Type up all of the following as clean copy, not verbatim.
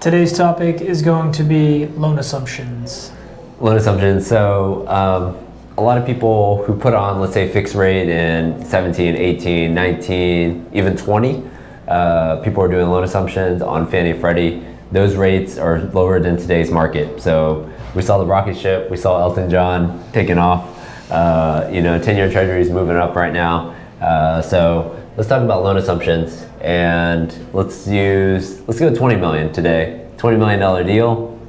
Today's topic is going to be loan assumptions. Loan assumptions. So a lot of people who put on, let's say, fixed rate in 17, 18, 19, even 20, people are doing loan assumptions on Fannie and Freddie. Those rates are lower than today's market. So we saw the rocket ship, we saw Elton John taking off. 10-year treasury is moving up right now. So let's talk about loan assumptions, and let's go 20 million today. $20 million deal.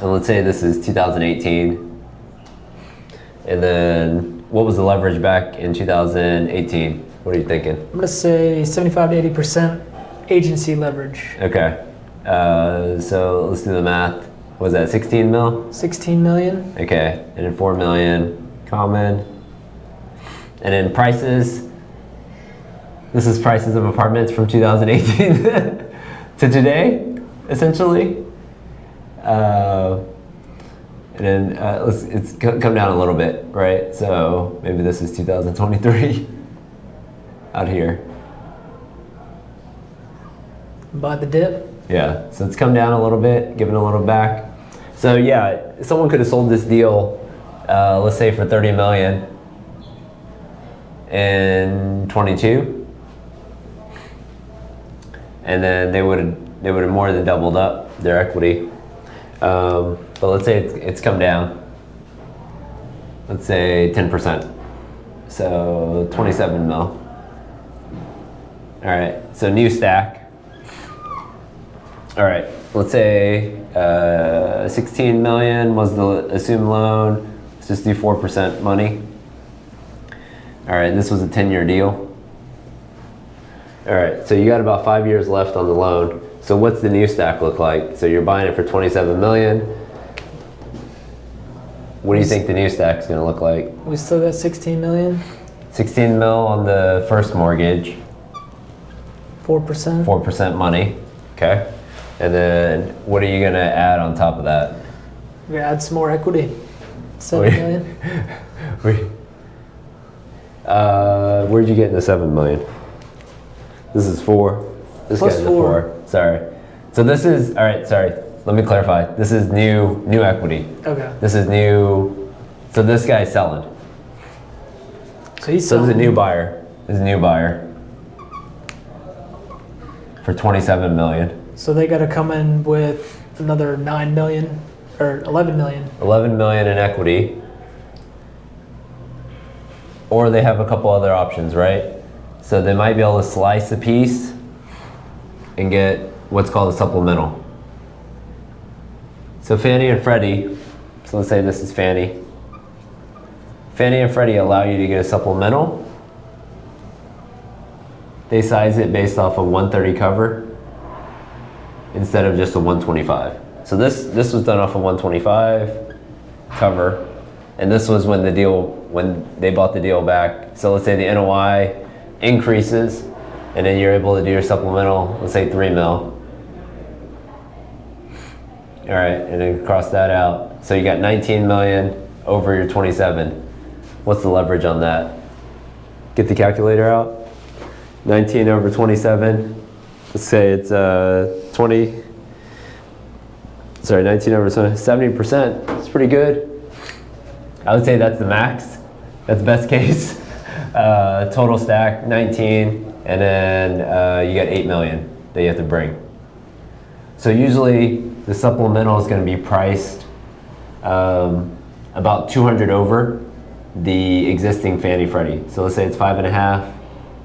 And let's say this is 2018. And then what was the leverage back in 2018? What are you thinking? I'm gonna say 75 to 80% agency leverage. Okay. So let's do the math. What was that, 16 mil? 16 million. Okay, and then 4 million common. And then prices. This is prices of apartments from 2018 to today, essentially. And then it's come down a little bit, right? So maybe this is 2023 out here. Buy the dip. Yeah, so it's come down a little bit, given a little back. So yeah, someone could have sold this deal, let's say for 30 million in 22, and then they would have more than doubled up their equity. But let's say it's come down. Let's say 10%. So 27 mil. All right, so new stack. All right, let's say 16 million was the assumed loan. Let's just do 4% money. All right, this was a 10-year deal. All right, so you got about 5 years left on the loan. So what's the new stack look like? So you're buying it for 27 million. What do you think the new stack's gonna look like? We still got 16 million. 16 mil on the first mortgage. 4%. 4% money, okay. And then what are you gonna add on top of that? We're gonna add some more equity. 7 million. Where'd you get in the 7 million? This is 4. This Plus guy's 4. Sorry. So this is, all right, sorry. Let me clarify. This is new equity. Okay. This is new, so this guy's selling. So he's So selling. this is a new buyer. This is a new buyer for 27 million. So they gotta come in with another 9 million or 11 million. 11 million in equity. Or they have a couple other options, right? So they might be able to slice a piece and get what's called a supplemental. So Fannie and Freddie, so let's say this is Fannie. Fannie and Freddie allow you to get a supplemental. They size it based off a 130 cover instead of just a 125. So this was done off a 125 cover, and this was when they bought the deal back. So let's say the NOI increases, and then you're able to do your supplemental, let's say 3 mil. All right, and then cross that out. So you got 19 million over your 27. What's the leverage on that? Get the calculator out. 19 over 27. Let's say it's 19 over 20, 70%. It's pretty good. I would say that's the max. That's best case. Total stack 19, and then you got 8 million that you have to bring. So usually the supplemental is going to be priced about 200 over the existing Fannie Freddie. So let's say it's 5.5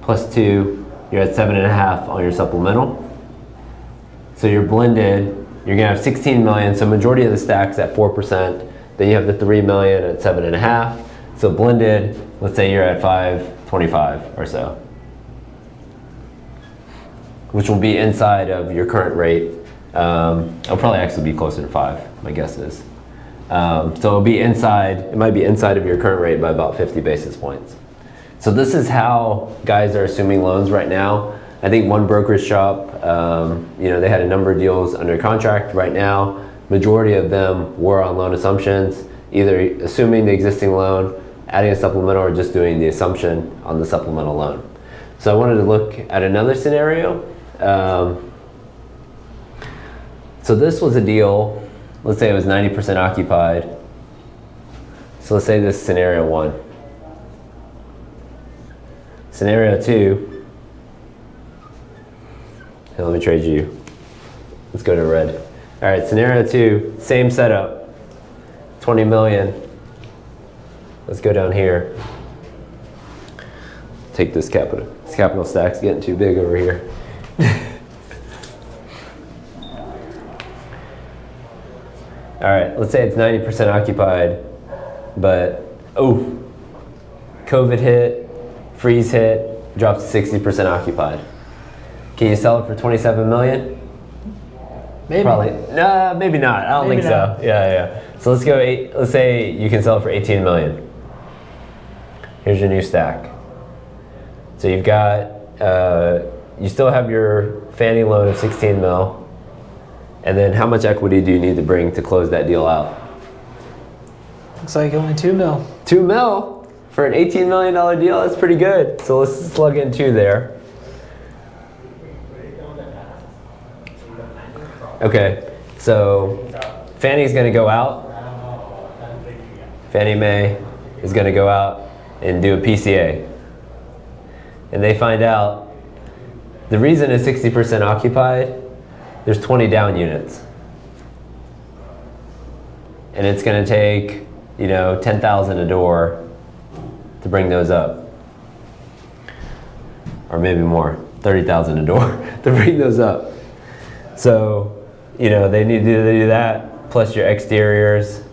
plus 2, you're at 7.5 on your supplemental. So you're blended, you're going to have 16 million. So majority of the stack's at 4%. Then you have the 3 million at 7.5. So blended, let's say you're at 525 or so, which will be inside of your current rate. It'll probably actually be closer to 5, my guess is. So it'll be inside, it might be inside of your current rate by about 50 basis points. So this is how guys are assuming loans right now. I think one brokerage shop, they had a number of deals under contract right now. Majority of them were on loan assumptions, either assuming the existing loan, adding a supplemental, or just doing the assumption on the supplemental loan. So I wanted to look at another scenario. So this was a deal, let's say it was 90% occupied. So let's say this is scenario 1. Scenario 2, here, let me trade you. Let's go to red. All right, scenario 2, same setup, 20 million. Let's go down here. Take this capital. This capital stack's getting too big over here. All right, let's say it's 90% occupied, but COVID hit, freeze hit, drops to 60% occupied. Can you sell it for 27 million? Maybe. Probably. Nah, maybe not. I don't Maybe think so. not. Yeah. So let's go. Let's say you can sell it for 18 million. Here's your new stack. So you've got, you still have your Fannie loan of 16 mil. And then how much equity do you need to bring to close that deal out? Looks like only 2 mil. 2 mil for an $18 million deal? That's pretty good. So let's slug in 2 there. Okay, so Fannie's gonna go out. Fannie Mae is gonna go out and do a PCA. And they find out the reason it's 60% occupied, there's 20 down units. And it's gonna take, you know, 10,000 a door to bring those up. Or maybe more, 30,000 a door to bring those up. So, you know, they need to do that, plus your exteriors.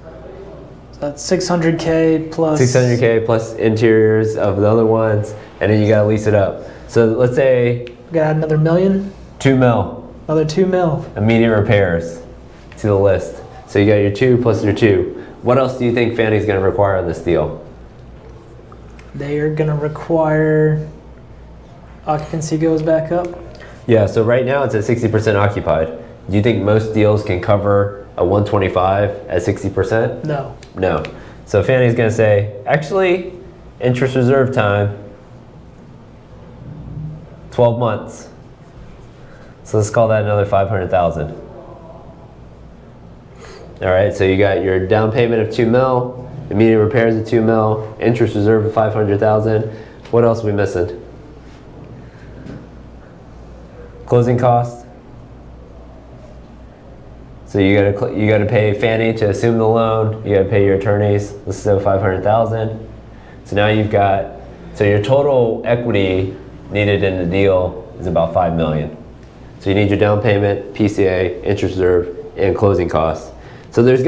So that's 600K plus. 600K plus interiors of the other ones, and then you gotta lease it up. So let's say We got another million. 2 mil, Another 2 mil. immediate repairs to the list. So you got your 2 plus your 2. What else do you think Fannie's gonna require on this deal? They are gonna require occupancy goes back up. Yeah, so right now it's at 60% occupied. Do you think most deals can cover a 125 at 60%? No. No. So Fannie's gonna say, actually, interest reserve time, 12 months. So let's call that another 500,000. All right, so you got your down payment of 2 mil, immediate repairs of 2 mil, interest reserve of 500,000. What else are we missing? Closing costs. So you gotta pay Fannie to assume the loan. You gotta pay your attorneys. Let's say 500,000. So now you've got, so your total equity needed in the deal is about 5 million. So you need your down payment, PCA, interest reserve, and closing costs. So there's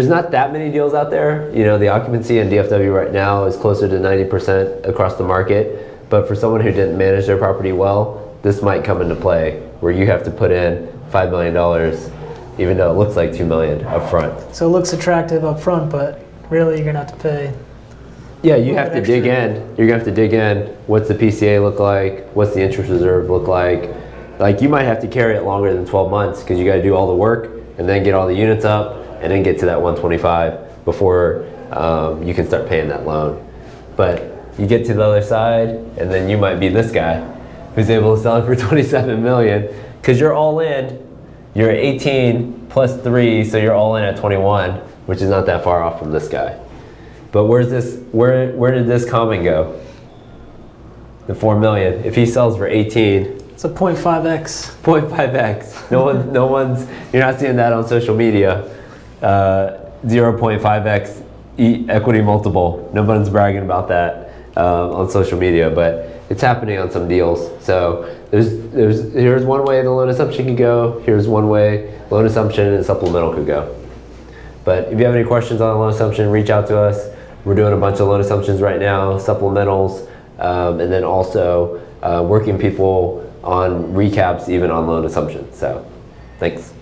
not that many deals out there. You know, the occupancy in DFW right now is closer to 90% across the market. But for someone who didn't manage their property well, this might come into play where you have to put in $5 million, even though it looks like 2 million up front. So it looks attractive up front, but really you're gonna have to pay. Yeah, you have to extra. dig in. You're gonna have to dig in. What's the PCA look like? What's the interest reserve look like? Like you might have to carry it longer than 12 months because you gotta do all the work and then get all the units up and then get to that 125 before you can start paying that loan. But you get to the other side and then you might be this guy who's able to sell it for 27 million because you're all in. You're 18 plus 3, so you're all in at 21, which is not that far off from this guy. But where did this common go? The 4 million. If he sells for 18, It's a 0.5x. 0.5x. No one's. You're not seeing that on social media. 0.5x equity multiple. No one's bragging about that on social media, but it's happening on some deals. So here's one way the loan assumption could go. Here's one way loan assumption and supplemental could go. But if you have any questions on loan assumption, reach out to us. We're doing a bunch of loan assumptions right now, supplementals, and then also working people on recaps even on loan assumptions. So thanks.